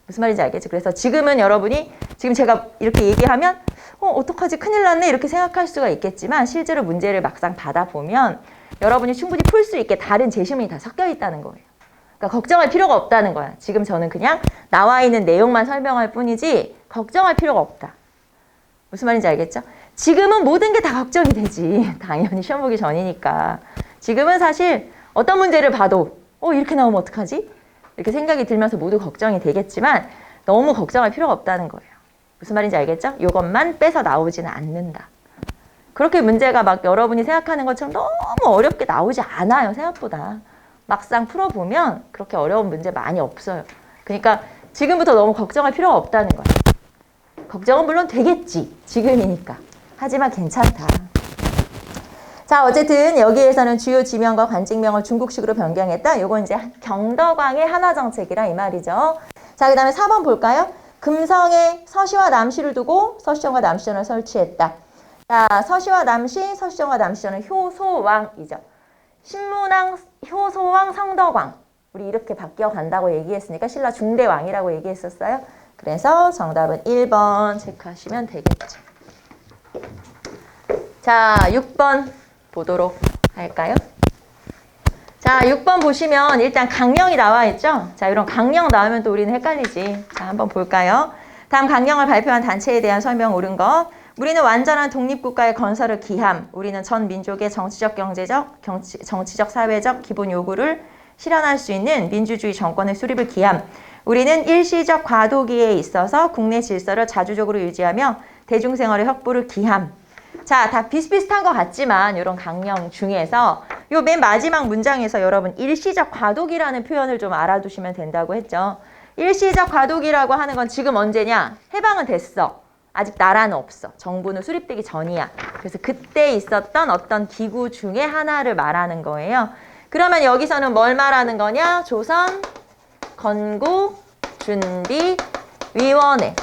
A: 무슨 말인지 알겠죠? 그래서 지금은 여러분이 지금 제가 이렇게 얘기하면 어떡하지 큰일 났네 이렇게 생각할 수가 있겠지만 실제로 문제를 막상 받아보면 여러분이 충분히 풀 수 있게 다른 제시문이 다 섞여 있다는 거예요. 그러니까 걱정할 필요가 없다는 거야. 지금 저는 그냥 나와 있는 내용만 설명할 뿐이지 걱정할 필요가 없다. 무슨 말인지 알겠죠? 지금은 모든 게 다 걱정이 되지. 당연히 시험 보기 전이니까. 지금은 사실 어떤 문제를 봐도 이렇게 나오면 어떡하지? 이렇게 생각이 들면서 모두 걱정이 되겠지만 너무 걱정할 필요가 없다는 거예요. 무슨 말인지 알겠죠? 이것만 빼서 나오지는 않는다. 그렇게 문제가 막 여러분이 생각하는 것처럼 너무 어렵게 나오지 않아요. 생각보다. 막상 풀어보면 그렇게 어려운 문제 많이 없어요. 그러니까 지금부터 너무 걱정할 필요가 없다는 거예요. 걱정은 물론 되겠지. 지금이니까. 하지만 괜찮다. 자, 어쨌든 여기에서는 주요 지명과 관직명을 중국식으로 변경했다. 요건 이제 경덕왕의 하나정책이라 이 말이죠. 자, 그 다음에 4번 볼까요? 금성에 서시와 남시를 두고 서시정과 남시전을 설치했다. 자, 서시와 남시, 서시정과 남시전은 효소왕이죠. 신문왕, 효소왕, 성덕왕. 우리 이렇게 바뀌어 간다고 얘기했으니까 신라 중대왕이라고 얘기했었어요. 그래서 정답은 1번 체크하시면 되겠죠. 자, 6번 보도록 할까요? 자, 6번 보시면 일단 강령이 나와 있죠? 자, 이런 강령 나오면 또 우리는 헷갈리지. 자, 한번 볼까요? 다음 강령을 발표한 단체에 대한 설명 옳은 것. 우리는 완전한 독립국가의 건설을 기함. 우리는 전 민족의 정치적, 경제적, 정치적, 사회적 기본 요구를 실현할 수 있는 민주주의 정권의 수립을 기함. 우리는 일시적 과도기에 있어서 국내 질서를 자주적으로 유지하며 대중생활의 확보를 기함. 자, 다 비슷비슷한 것 같지만 이런 강령 중에서 요 맨 마지막 문장에서 여러분 일시적 과도기라는 표현을 좀 알아두시면 된다고 했죠. 일시적 과도기라고 하는 건 지금 언제냐? 해방은 됐어. 아직 나라는 없어. 정부는 수립되기 전이야. 그래서 그때 있었던 어떤 기구 중에 하나를 말하는 거예요. 그러면 여기서는 뭘 말하는 거냐? 조선 건국준비위원회.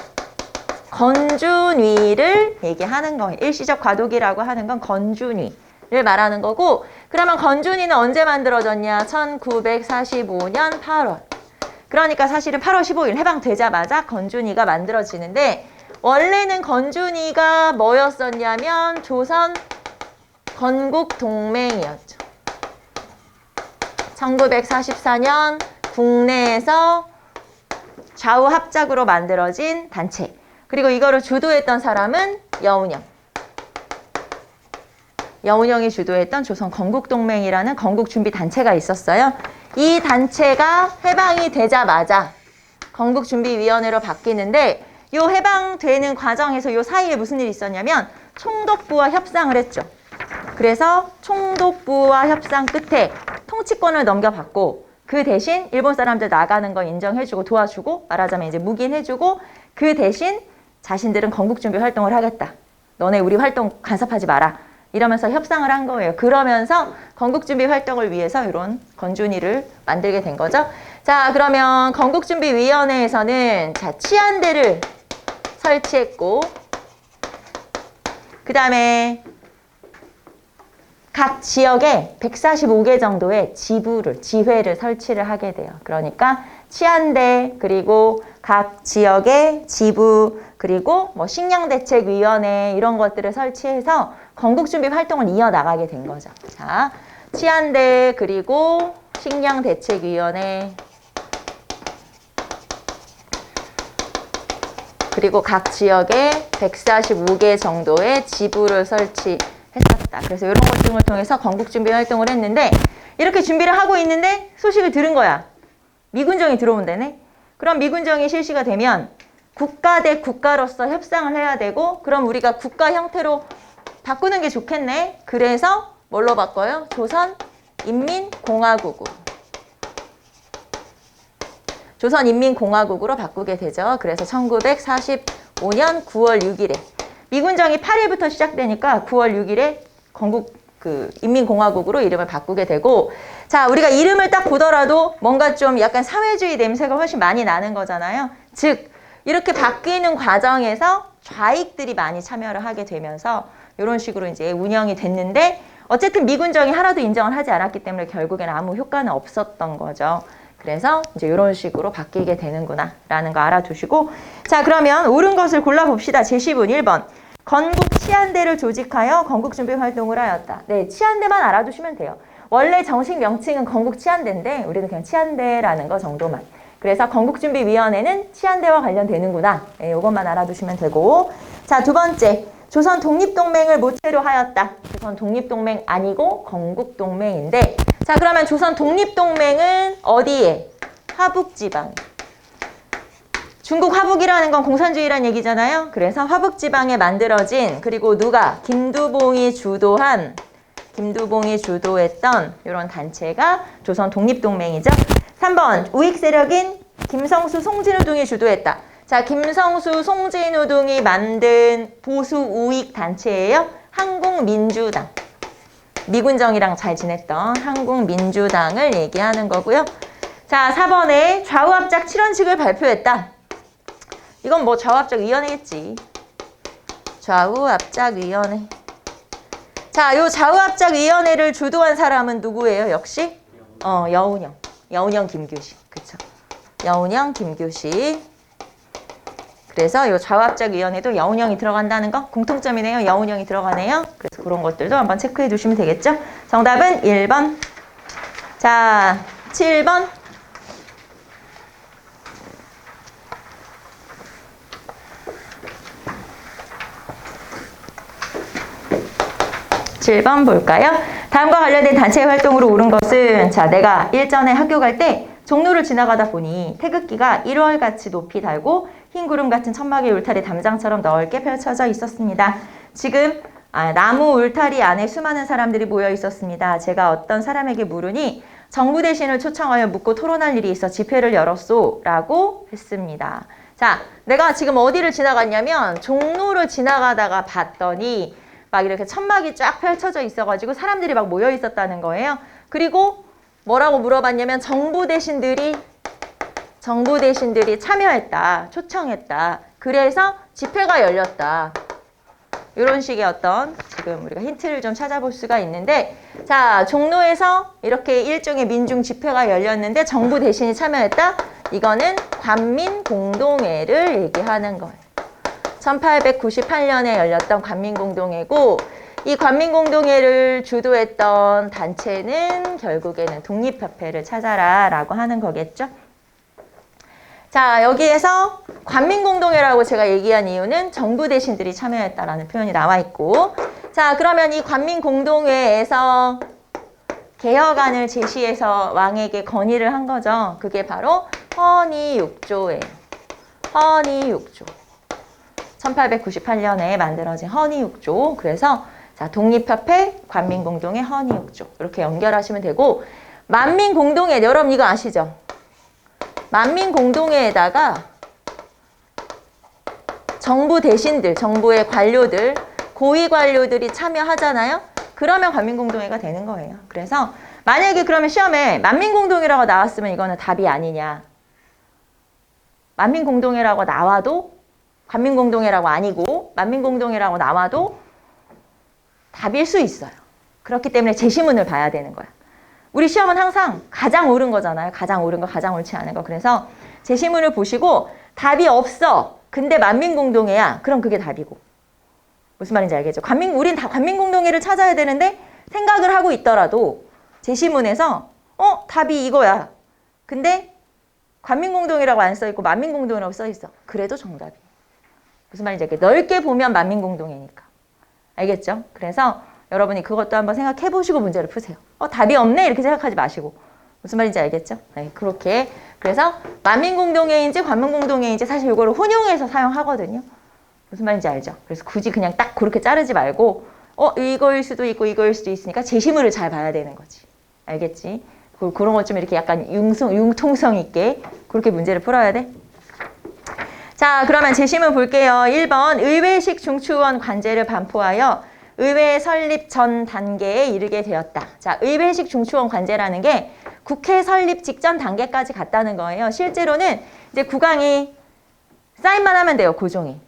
A: 건준위를 얘기하는 거예요. 일시적 과도기라고 하는 건 건준위를 말하는 거고 그러면 건준위는 언제 만들어졌냐? 1945년 8월. 그러니까 사실은 8월 15일 해방되자마자 건준위가 만들어지는데 원래는 건준위가 뭐였었냐면 조선 건국동맹이었죠. 1944년 국내에서 좌우 합작으로 만들어진 단체. 그리고 이거를 주도했던 사람은 여운형. 여운형이 주도했던 조선 건국동맹이라는 건국준비단체가 있었어요. 이 단체가 해방이 되자마자 건국준비위원회로 바뀌는데 이 해방되는 과정에서 이 사이에 무슨 일이 있었냐면 총독부와 협상을 했죠. 그래서 총독부와 협상 끝에 통치권을 넘겨받고 그 대신 일본 사람들 나가는 거 인정해주고 도와주고 말하자면 이제 묵인해주고 그 대신 자신들은 건국준비 활동을 하겠다. 너네 우리 활동 간섭하지 마라. 이러면서 협상을 한 거예요. 그러면서 건국준비 활동을 위해서 이런 건준위를 만들게 된 거죠. 자, 그러면 건국준비위원회에서는 자, 치안대를 설치했고 그 다음에 각 지역에 145개 정도의 지회를 설치를 하게 돼요. 그러니까 치안대 그리고 각 지역의 지부 그리고 뭐 식량대책위원회 이런 것들을 설치해서 건국준비 활동을 이어나가게 된 거죠. 자, 치안대 그리고 식량대책위원회 그리고 각 지역에 145개 정도의 지부를 설치했었다. 그래서 이런 것 등을 통해서 건국준비 활동을 했는데 이렇게 준비를 하고 있는데 소식을 들은 거야. 미군정이 들어온다네. 그럼 미군정이 실시가 되면 국가 대 국가로서 협상을 해야 되고 그럼 우리가 국가 형태로 바꾸는 게 좋겠네. 그래서 뭘로 바꿔요? 조선인민공화국으로. 조선인민공화국으로 바꾸게 되죠. 그래서 1945년 9월 6일에 미군정이 8일부터 시작되니까 9월 6일에 건국 인민공화국으로 이름을 바꾸게 되고 자 우리가 이름을 딱 보더라도 뭔가 좀 약간 사회주의 냄새가 훨씬 많이 나는 거잖아요. 즉 이렇게 바뀌는 과정에서 좌익들이 많이 참여를 하게 되면서 이런 식으로 이제 운영이 됐는데 어쨌든 미군정이 하나도 인정을 하지 않았기 때문에 결국에는 아무 효과는 없었던 거죠. 그래서 이제 이런 식으로 바뀌게 되는구나 라는 거 알아두시고 자 그러면 옳은 것을 골라봅시다. 제10은 1번 건국 치안대를 조직하여 건국준비 활동을 하였다. 네, 치안대만 알아두시면 돼요. 원래 정식 명칭은 건국치안대인데 우리는 그냥 치안대라는 거 정도만. 그래서 건국준비위원회는 치안대와 관련되는구나. 네, 이것만 알아두시면 되고 자, 두 번째 조선 독립동맹을 모체로 하였다. 조선 독립동맹 아니고 건국동맹인데 자 그러면 조선 독립동맹은 어디에? 화북지방. 중국 화북이라는 건 공산주의란 얘기잖아요. 그래서 화북지방에 만들어진 그리고 누가? 김두봉이 주도했던 이런 단체가 조선 독립동맹이죠. 3번 우익 세력인 김성수, 송진우 등이 주도했다. 자, 김성수, 송진우 등이 만든 보수 우익 단체예요. 한국민주당. 미군정이랑 잘 지냈던 한국민주당을 얘기하는 거고요. 자, 4번에 좌우합작 7원칙을 발표했다. 이건 뭐 좌우합작위원회겠지. 좌우합작위원회. 자, 요 좌우합작위원회를 주도한 사람은 누구예요? 역시 여운형. 여운형 김규식. 그쵸? 여운형 김규식. 그래서 요 좌우합작위원회도 여운형이 들어간다는 거 공통점이네요. 여운형이 들어가네요. 그래서 그런 것들도 한번 체크해 두시면 되겠죠? 정답은 1번. 자, 7번. 7번 볼까요? 다음과 관련된 단체 활동으로 옳은 것은 자, 내가 일전에 학교 갈 때 종로를 지나가다 보니 태극기가 1월같이 높이 달고 흰 구름 같은 천막의 울타리 담장처럼 넓게 펼쳐져 있었습니다. 지금 나무 울타리 안에 수많은 사람들이 모여 있었습니다. 제가 어떤 사람에게 물으니 정부 대신을 초청하여 묻고 토론할 일이 있어 집회를 열었소 라고 했습니다. 자, 내가 지금 어디를 지나갔냐면 종로를 지나가다가 봤더니 막 이렇게 천막이 쫙 펼쳐져 있어가지고 사람들이 막 모여 있었다는 거예요. 그리고 뭐라고 물어봤냐면 정부 대신들이 참여했다, 초청했다. 그래서 집회가 열렸다. 이런 식의 어떤 지금 우리가 힌트를 좀 찾아볼 수가 있는데 자, 종로에서 이렇게 일종의 민중 집회가 열렸는데 정부 대신이 참여했다. 이거는 관민공동회를 얘기하는 거예요. 1898년에 열렸던 관민공동회고 이 관민공동회를 주도했던 단체는 결국에는 독립협회를 찾아라 라고 하는 거겠죠. 자, 여기에서 관민공동회라고 제가 얘기한 이유는 정부 대신들이 참여했다라는 표현이 나와 있고 자, 그러면 이 관민공동회에서 개혁안을 제시해서 왕에게 건의를 한 거죠. 그게 바로 헌의육조예요. 헌의육조. 1898년에 만들어진 헌의육조. 그래서 자, 독립협회, 관민공동회, 헌의육조 이렇게 연결하시면 되고 만민공동회, 여러분 이거 아시죠? 만민공동회에다가 정부 대신들, 정부의 관료들, 고위관료들이 참여하잖아요? 그러면 관민공동회가 되는 거예요. 그래서 만약에 그러면 시험에 만민공동회라고 나왔으면 이거는 답이 아니냐. 만민공동회라고 나와도 관민공동회라고 아니고 만민공동회라고 나와도 답일 수 있어요. 그렇기 때문에 제시문을 봐야 되는 거야. 우리 시험은 항상 가장 옳은 거잖아요. 가장 옳은 거, 가장 옳지 않은 거. 그래서 제시문을 보시고 답이 없어. 근데 만민공동회야. 그럼 그게 답이고. 무슨 말인지 알겠죠? 우린 다 관민공동회를 찾아야 되는데 생각을 하고 있더라도 제시문에서 답이 이거야. 근데 관민공동이라고 안 써있고 만민공동이라고 써있어. 그래도 정답이에요. 무슨 말인지 알겠죠? 넓게 보면 만민공동이니까. 알겠죠? 그래서 여러분이 그것도 한번 생각해보시고 문제를 푸세요. 답이 없네? 이렇게 생각하지 마시고. 무슨 말인지 알겠죠? 네, 그렇게. 그래서 만민공동회인지 관민공동회인지 사실 이거를 혼용해서 사용하거든요. 무슨 말인지 알죠? 그래서 굳이 그냥 딱 그렇게 자르지 말고 이거일 수도 있고 이거일 수도 있으니까 제시물을 잘 봐야 되는 거지. 알겠지? 그런 것 좀 이렇게 약간 융통성 있게 그렇게 문제를 풀어야 돼. 자, 그러면 제시문 볼게요. 1번 의회식 중추원 관제를 반포하여 의회 설립 전 단계에 이르게 되었다. 자, 의회식 중추원 관제라는 게 국회 설립 직전 단계까지 갔다는 거예요. 실제로는 이제 국왕이 사인만 하면 돼요, 고종이.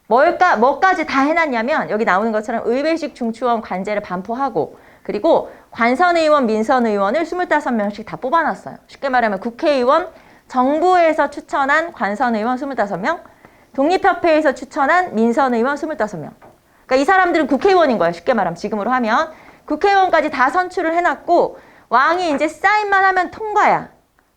A: 뭐까지 다 해놨냐면 여기 나오는 것처럼 의회식 중추원 관제를 반포하고 그리고 관선의원, 민선의원을 25명씩 다 뽑아놨어요. 쉽게 말하면 국회의원, 정부에서 추천한 관선의원 25명, 독립협회에서 추천한 민선의원 25명. 그러니까 이 사람들은 국회의원인 거예요. 쉽게 말하면 지금으로 하면. 국회의원까지 다 선출을 해놨고 왕이 이제 사인만 하면 통과야.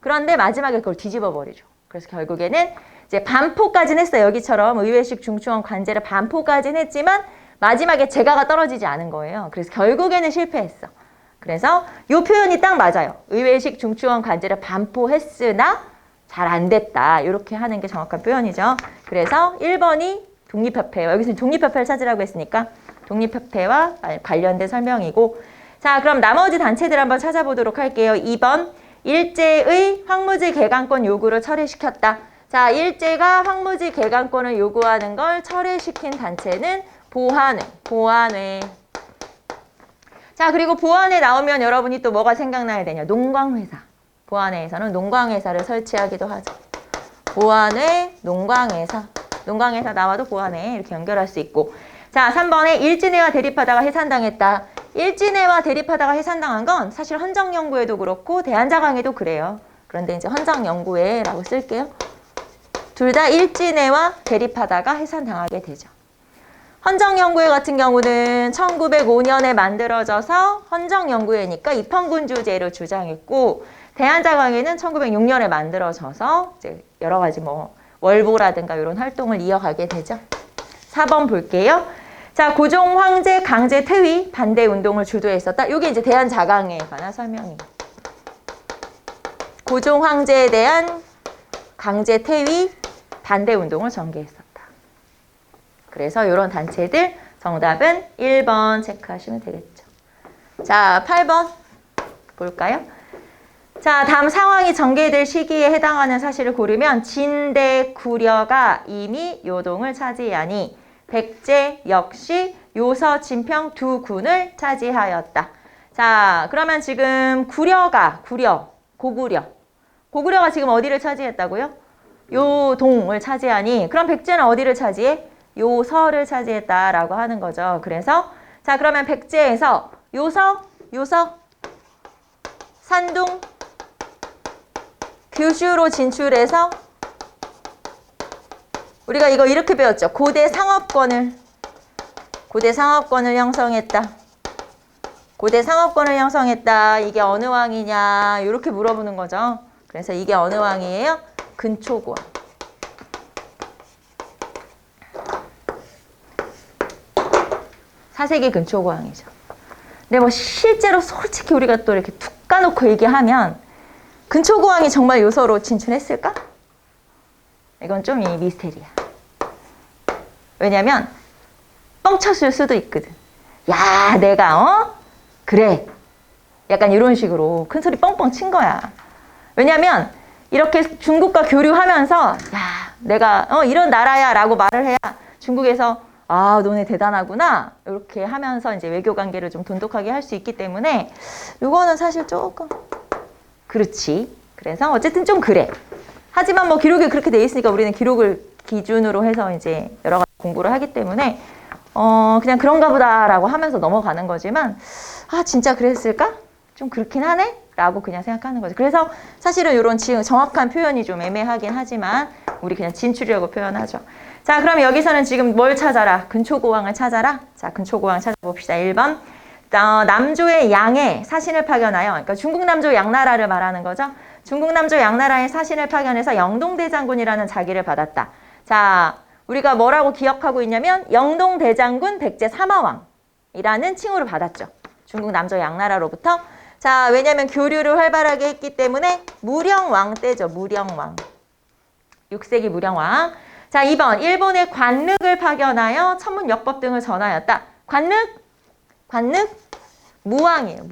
A: 그런데 마지막에 그걸 뒤집어 버리죠. 그래서 결국에는 이제 반포까지는 했어요. 여기처럼 의회식 중추원 관제를 반포까지는 했지만 마지막에 재가가 떨어지지 않은 거예요. 그래서 결국에는 실패했어. 그래서 이 표현이 딱 맞아요. 의회식 중추원 관제를 반포했으나 잘 안 됐다. 이렇게 하는 게 정확한 표현이죠. 그래서 1번이 독립협회와 여기서 독립협회를 찾으라고 했으니까 독립협회와 관련된 설명이고 자, 그럼 나머지 단체들 한번 찾아보도록 할게요. 2번 일제의 황무지 개강권 요구를 철회시켰다. 자, 일제가 황무지 개강권을 요구하는 걸 철회시킨 단체는 보안회. 자, 그리고 보안회 나오면 여러분이 또 뭐가 생각나야 되냐? 농광회사. 보안회에서는 농광회사를 설치하기도 하죠. 보안회, 농광회사. 농광회사 나와도 보안회 이렇게 연결할 수 있고. 자, 3번에 일진회와 대립하다가 해산당했다. 일진회와 대립하다가 해산당한 건 사실 헌정연구회도 그렇고 대한자강회도 그래요. 그런데 이제 헌정연구회라고 쓸게요. 둘 다 일진회와 대립하다가 해산당하게 되죠. 헌정연구회 같은 경우는 1905년에 만들어져서 헌정연구회니까 입헌군주제를 주장했고 대한자강회는 1906년에 만들어져서 이제 여러 가지 뭐 월보라든가 이런 활동을 이어가게 되죠. 4번 볼게요. 자, 고종 황제 강제 퇴위 반대 운동을 주도했었다. 이게 이제 대한자강회에 관한 설명이에요. 고종 황제에 대한 강제 퇴위 반대 운동을 전개했었다. 그래서 이런 단체들 정답은 1번 체크하시면 되겠죠. 자, 8번 볼까요? 자, 다음 상황이 전개될 시기에 해당하는 사실을 고르면 진대 구려가 이미 요동을 차지하니 백제 역시 요서 진평 두 군을 차지하였다. 자, 그러면 지금 고구려가 지금 어디를 차지했다고요? 요동을 차지하니 그럼 백제는 어디를 차지해? 요서를 차지했다라고 하는 거죠. 그래서 자, 그러면 백제에서 요서 산둥 규슈로 진출해서 우리가 이거 이렇게 배웠죠. 고대 상업권을 형성했다. 고대 상업권을 형성했다. 이게 어느 왕이냐 이렇게 물어보는 거죠. 그래서 이게 어느 왕이에요? 근초고왕. 사세기 근초고왕이죠. 근데 뭐 실제로 솔직히 우리가 또 이렇게 툭 까놓고 얘기하면 근초고왕이 정말 요서로 진출했을까? 이건 좀 이 미스테리야. 왜냐면 뻥쳤을 수도 있거든. 야, 내가 그래. 약간 이런 식으로 큰 소리 뻥뻥 친 거야. 왜냐면 이렇게 중국과 교류하면서 야, 내가 이런 나라야 라고 말을 해야 중국에서 아, 너네 대단하구나. 이렇게 하면서 이제 외교 관계를 좀 돈독하게 할 수 있기 때문에 이거는 사실 조금 그렇지. 그래서 어쨌든 좀 그래. 하지만 뭐 기록이 그렇게 돼 있으니까 우리는 기록을 기준으로 해서 이제 여러 가지 공부를 하기 때문에 그냥 그런가 보다라고 하면서 넘어가는 거지만 아, 진짜 그랬을까? 좀 그렇긴 하네? 라고 그냥 생각하는 거죠. 그래서 사실은 이런 지금 정확한 표현이 좀 애매하긴 하지만 우리 그냥 진출이라고 표현하죠. 자, 그럼 여기서는 지금 뭘 찾아라? 근초고왕을 찾아라. 자, 근초고왕 찾아봅시다. 1번. 남조의 양에 사신을 파견하여, 그러니까 중국 남조 양나라를 말하는 거죠. 중국 남조 양나라에 사신을 파견해서 영동대장군이라는 자기를 받았다. 자, 우리가 뭐라고 기억하고 있냐면 영동대장군 백제 사마왕이라는 칭호를 받았죠. 중국 남조 양나라로부터. 자, 왜냐면 교류를 활발하게 했기 때문에 무령왕 때죠. 무령왕. 6세기 무령왕. 자, 2번 일본의 관륵을 파견하여 천문역법 등을 전하였다. 관륵? 무왕이에요.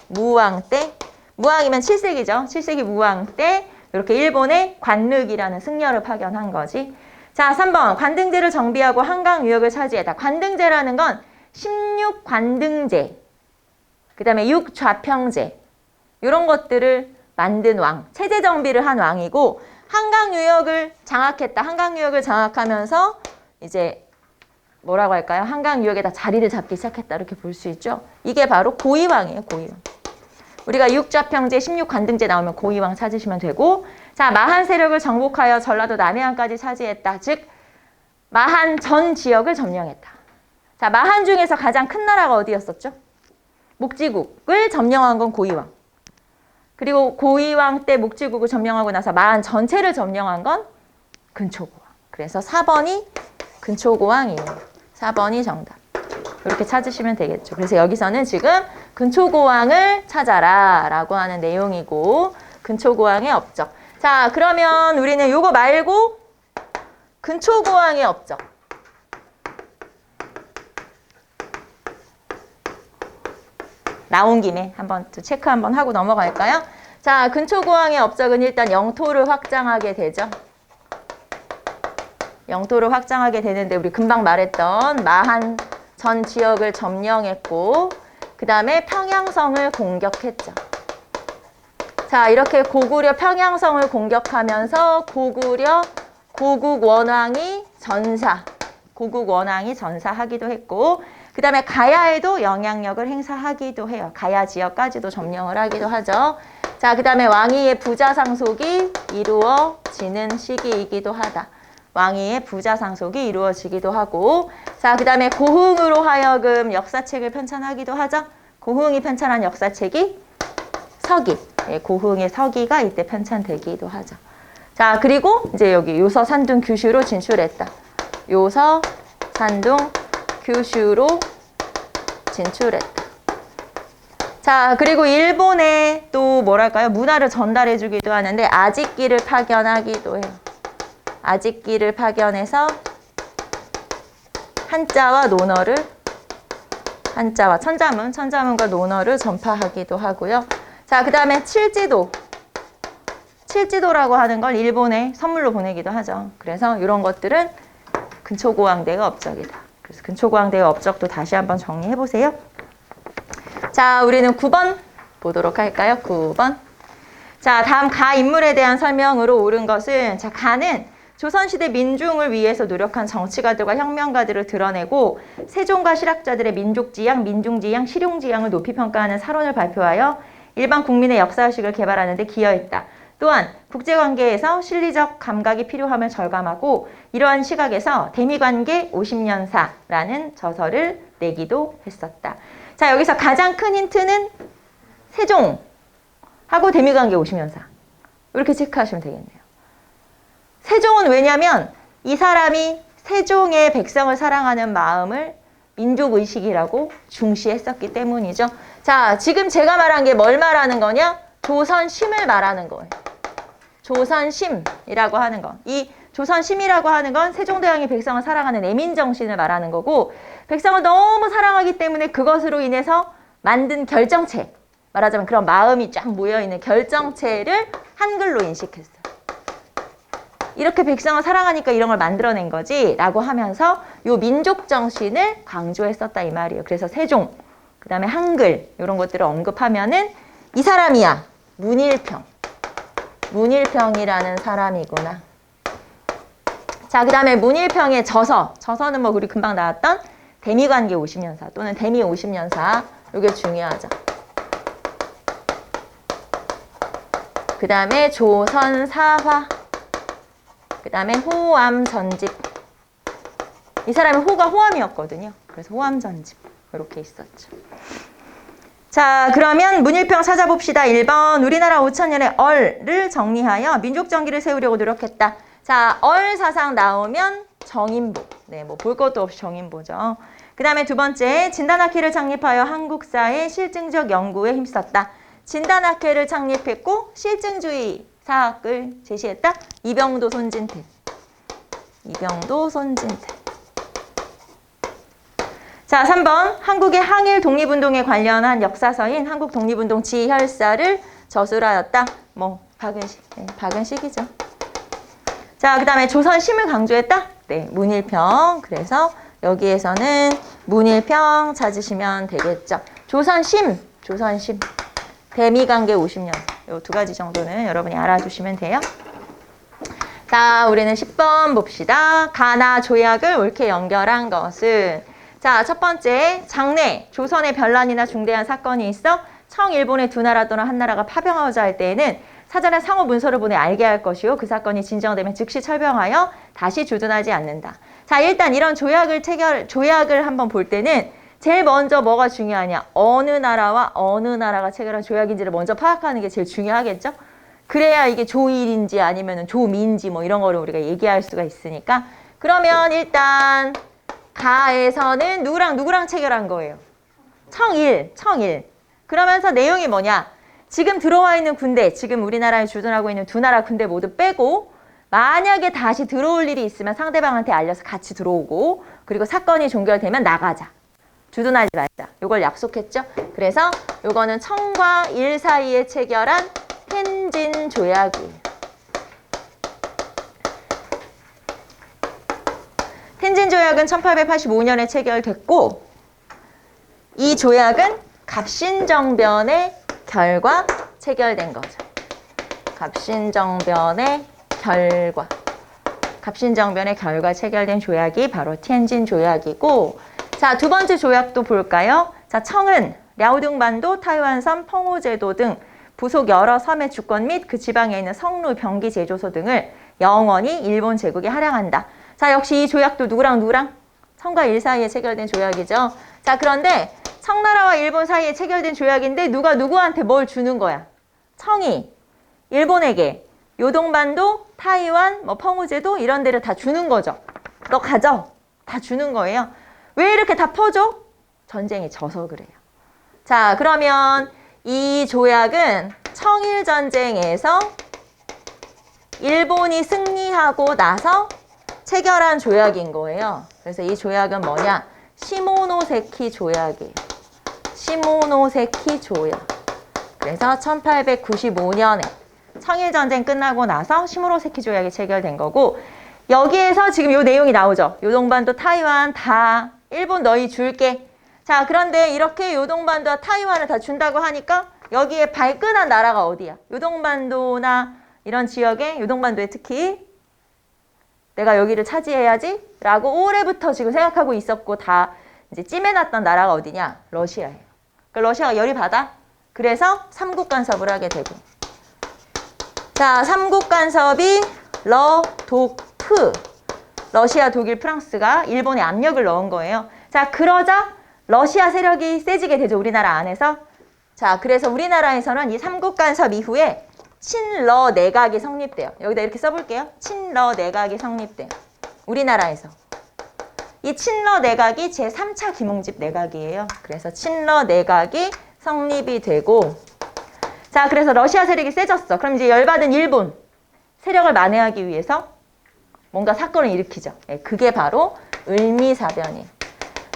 A: 무왕 때. 무왕이면 7세기죠. 7세기 무왕 때 이렇게 일본의 관륵이라는 승려를 파견한 거지. 자, 3번 관등제를 정비하고 한강 유역을 차지했다. 관등제라는 건 16관등제, 그 다음에 6좌평제 이런 것들을 만든 왕, 체제 정비를 한 왕이고 한강 유역을 장악했다. 한강 유역을 장악하면서 이제 뭐라고 할까요? 한강 유역에다 자리를 잡기 시작했다. 이렇게 볼 수 있죠. 이게 바로 고이왕이에요. 고이왕. 우리가 6좌평제, 16관등제 나오면 고이왕 찾으시면 되고, 자, 마한 세력을 정복하여 전라도 남해안까지 차지했다. 즉 마한 전 지역을 점령했다. 자, 마한 중에서 가장 큰 나라가 어디였었죠? 목지국을 점령한 건 고이왕. 그리고 고이왕 때 목지국을 점령하고 나서 마한 전체를 점령한 건 근초고왕. 그래서 4번이 근초고왕이에요. 4번이 정답. 이렇게 찾으시면 되겠죠. 그래서 여기서는 지금 근초고왕을 찾아라 라고 하는 내용이고, 근초고왕의 업적. 자, 그러면 우리는 요거 말고 근초고왕의 업적. 나온 김에 한번 또 체크 한번 하고 넘어갈까요? 자, 근초고왕의 업적은 일단 영토를 확장하게 되죠. 영토를 확장하게 되는데 우리 금방 말했던 마한 전 지역을 점령했고, 그 다음에 평양성을 공격했죠. 자, 이렇게 고구려 평양성을 공격하면서 고구려 고국 원왕이 전사하기도 했고, 그 다음에 가야에도 영향력을 행사하기도 해요. 가야 지역까지도 점령을 하기도 하죠. 자, 그 다음에 왕위의 부자 상속이 이루어지는 시기이기도 하다. 왕위의 부자 상속이 이루어지기도 하고, 자, 그 다음에 고흥으로 하여금 역사책을 편찬하기도 하죠. 고흥이 편찬한 역사책이 서기. 예, 고흥의 서기가 이때 편찬되기도 하죠. 자, 그리고 이제 여기 요서 산둥 규슈로 진출했다. 요서 산둥 규슈로 진출했다. 자, 그리고 일본에 또 뭐랄까요? 문화를 전달해 주기도 하는데 아직기를 파견하기도 해요. 아직기를 파견해서 한자와 논어를, 한자와 천자문과 논어를 전파하기도 하고요. 자, 그 다음에 칠지도라고 하는 걸 일본에 선물로 보내기도 하죠. 그래서 이런 것들은 근초고왕대의 업적이다. 그래서 근초고왕대의 업적도 다시 한번 정리해 보세요. 자, 우리는 9번 보도록 할까요? 9번. 자, 다음 가 인물에 대한 설명으로 옳은 것은, 자, 가는 조선시대 민중을 위해서 노력한 정치가들과 혁명가들을 드러내고 세종과 실학자들의 민족지향, 민중지향, 실용지향을 높이 평가하는 사론을 발표하여 일반 국민의 역사의식을 개발하는 데 기여했다. 또한 국제관계에서 실리적 감각이 필요함을 절감하고 이러한 시각에서 대미관계 50년사라는 저서를 내기도 했었다. 자, 여기서 가장 큰 힌트는 세종하고 대미관계 50년사. 이렇게 체크하시면 되겠네요. 세종은 왜냐면 이 사람이 세종의 백성을 사랑하는 마음을 민족의식이라고 중시했었기 때문이죠. 자, 지금 제가 말한 게 뭘 말하는 거냐? 조선심을 말하는 거예요. 조선심이라고 하는 거. 이 조선심이라고 하는 건 세종대왕이 백성을 사랑하는 애민정신을 말하는 거고, 백성을 너무 사랑하기 때문에 그것으로 인해서 만든 결정체, 말하자면 그런 마음이 쫙 모여있는 결정체를 한글로 인식했어요. 이렇게 백성을 사랑하니까 이런 걸 만들어낸 거지 라고 하면서 요 민족정신을 강조했었다 이 말이에요. 그래서 세종, 그 다음에 한글 이런 것들을 언급하면은 이 사람이야. 문일평이라는 사람이구나. 자, 그 다음에 문일평의 저서는 뭐 우리 금방 나왔던 대미관계 50년사 또는 대미 50년사, 이게 중요하죠. 그 다음에 조선사화, 그 다음에 호암전집. 이 사람의 호가 호암이었거든요. 그래서 호암전집 이렇게 있었죠. 자, 그러면 문일평 찾아봅시다. 1번 우리나라 5000년의 얼을 정리하여 민족정기를 세우려고 노력했다. 자, 얼 사상 나오면 정인보. 네, 뭐 볼 것도 없이 정인보죠. 그 다음에 두 번째, 진단학회를 창립하여 한국사의 실증적 연구에 힘썼다. 진단학회를 창립했고 실증주의 사학을 제시했다. 이병도 손진태. 이병도 손진태. 자, 3번 한국의 항일 독립운동에 관련한 역사서인 한국 독립운동 지혈사를 저술하였다. 뭐 박은식, 네, 박은식이죠. 자, 그 다음에 조선심을 강조했다. 네, 문일평. 그래서 여기에서는 문일평 찾으시면 되겠죠. 조선심. 대미관계 50년. 요 두 가지 정도는 여러분이 알아두시면 돼요. 자, 우리는 10번 봅시다. 가나 조약을 옳게 연결한 것은, 자, 첫 번째, 장래, 조선의 변란이나 중대한 사건이 있어 청일본의 두 나라 또는 한 나라가 파병하고자 할 때에는 사전에 상호 문서를 보내 알게 할 것이요. 그 사건이 진정되면 즉시 철병하여 다시 주둔하지 않는다. 자, 일단 이런 조약을 한번 볼 때는 제일 먼저 뭐가 중요하냐? 어느 나라와 어느 나라가 체결한 조약인지를 먼저 파악하는 게 제일 중요하겠죠? 그래야 이게 조일인지 아니면 조미인지 뭐 이런 거를 우리가 얘기할 수가 있으니까. 그러면 일단 가에서는 누구랑 체결한 거예요? 청일. 그러면서 내용이 뭐냐? 지금 들어와 있는 군대, 지금 우리나라에 주둔하고 있는 두 나라 군대 모두 빼고 만약에 다시 들어올 일이 있으면 상대방한테 알려서 같이 들어오고, 그리고 사건이 종결되면 나가자. 주둔하지 말자. 이걸 약속했죠? 그래서 요거는 청과 일 사이에 체결한 텐진 조약이에요. 텐진 조약은 1885년에 체결됐고, 이 조약은 갑신정변의 결과 체결된 거죠. 갑신정변의 결과 체결된 조약이 바로 텐진 조약이고, 자, 두 번째 조약도 볼까요? 자, 청은 랴오둥반도, 타이완섬, 펑우제도 등 부속 여러 섬의 주권 및 그 지방에 있는 성루, 병기, 제조소 등을 영원히 일본 제국에 할양한다. 자, 역시 이 조약도 누구랑? 청과 일 사이에 체결된 조약이죠. 자, 그런데 청나라와 일본 사이에 체결된 조약인데 누가 누구한테 뭘 주는 거야? 청이 일본에게 요동반도, 타이완, 뭐 펑우제도 이런 데를 다 주는 거죠. 너 가져. 다 주는 거예요. 왜 이렇게 다 퍼줘? 전쟁이 져서 그래요. 자, 그러면 이 조약은 청일전쟁에서 일본이 승리하고 나서 체결한 조약인 거예요. 그래서 이 조약은 뭐냐? 시모노세키 조약이에요. 시모노세키 조약. 그래서 1895년에 청일전쟁 끝나고 나서 시모노세키 조약이 체결된 거고, 여기에서 지금 요 내용이 나오죠. 요동반도, 타이완 다 일본 너희 줄게. 자, 그런데 이렇게 요동반도와 타이완을 다 준다고 하니까 여기에 발끈한 나라가 어디야? 요동반도나 이런 지역에, 요동반도에 특히 내가 여기를 차지해야지 라고 올해부터 지금 생각하고 있었고 다 이제 찜해놨던 나라가 어디냐? 러시아예요. 그러니까 러시아가 열이 받아. 그래서 삼국 간섭을 하게 되고. 자, 삼국 간섭이 러독프. 러시아, 독일, 프랑스가 일본에 압력을 넣은 거예요. 자, 그러자 러시아 세력이 세지게 되죠. 우리나라 안에서. 자, 그래서 우리나라에서는 이 삼국 간섭 이후에 친러 내각이 성립돼요. 여기다 이렇게 써볼게요. 친러 내각이 성립돼요. 우리나라에서. 이 친러 내각이 제3차 김웅집 내각이에요. 그래서 친러 내각이 성립이 되고, 자, 그래서 러시아 세력이 세졌어. 그럼 이제 열받은 일본 세력을 만회하기 위해서 뭔가 사건을 일으키죠. 네, 그게 바로 을미사변이에요.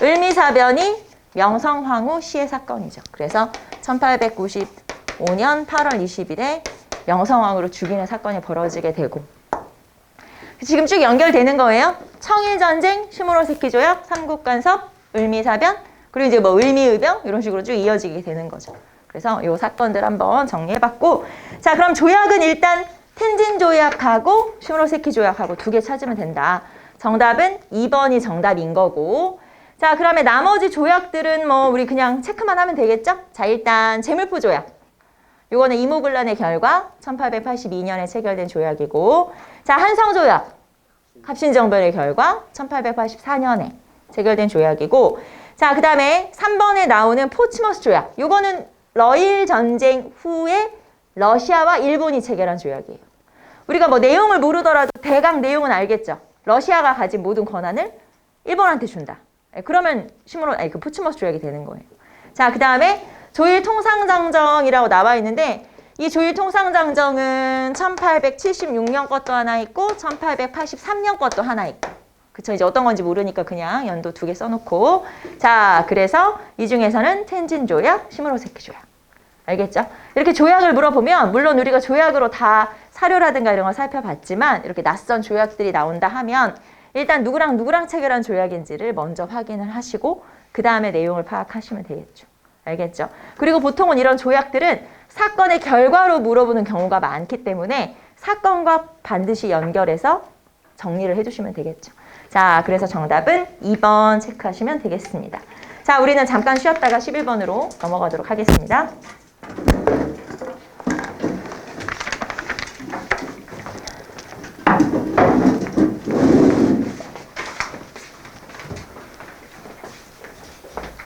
A: 을미사변이 명성황후 시해 사건이죠. 그래서 1895년 8월 20일에 명성황후를 죽이는 사건이 벌어지게 되고, 지금 쭉 연결되는 거예요. 청일전쟁, 시모노세키 조약, 삼국간섭, 을미사변, 그리고 이제 뭐 을미의병 이런 식으로 쭉 이어지게 되는 거죠. 그래서 이 사건들 한번 정리해봤고, 자, 그럼 조약은 일단 텐진 조약하고 시모노세키 조약하고 두 개 찾으면 된다. 정답은 2번이 정답인 거고, 자, 그러면 나머지 조약들은 뭐 우리 그냥 체크만 하면 되겠죠? 자, 일단 제물포 조약. 요거는 이모군란의 결과 1882년에 체결된 조약이고, 자, 한성조약. 갑신정변의 결과 1884년에 체결된 조약이고, 자, 그 다음에 3번에 나오는 포츠머스 조약. 요거는 러일 전쟁 후에 러시아와 일본이 체결한 조약이에요. 우리가 뭐 내용을 모르더라도 대강 내용은 알겠죠. 러시아가 가진 모든 권한을 일본한테 준다. 그러면 그 포츠머스 조약이 되는 거예요. 자, 그 다음에 조일 통상장정이라고 나와 있는데 이 조일 통상장정은 1876년 것도 하나 있고 1883년 것도 하나 있고. 그쵸? 이제 어떤 건지 모르니까 그냥 연도 2개 써놓고. 자, 그래서 이 중에서는 텐진 조약, 시모노세키 조약. 알겠죠? 이렇게 조약을 물어보면 물론 우리가 조약으로 다 사료라든가 이런 걸 살펴봤지만 이렇게 낯선 조약들이 나온다 하면 일단 누구랑 체결한 조약인지를 먼저 확인을 하시고 그 다음에 내용을 파악하시면 되겠죠. 알겠죠? 그리고 보통은 이런 조약들은 사건의 결과로 물어보는 경우가 많기 때문에 사건과 반드시 연결해서 정리를 해주시면 되겠죠. 자, 그래서 정답은 2번 체크하시면 되겠습니다. 자, 우리는 잠깐 쉬었다가 11번으로 넘어가도록 하겠습니다.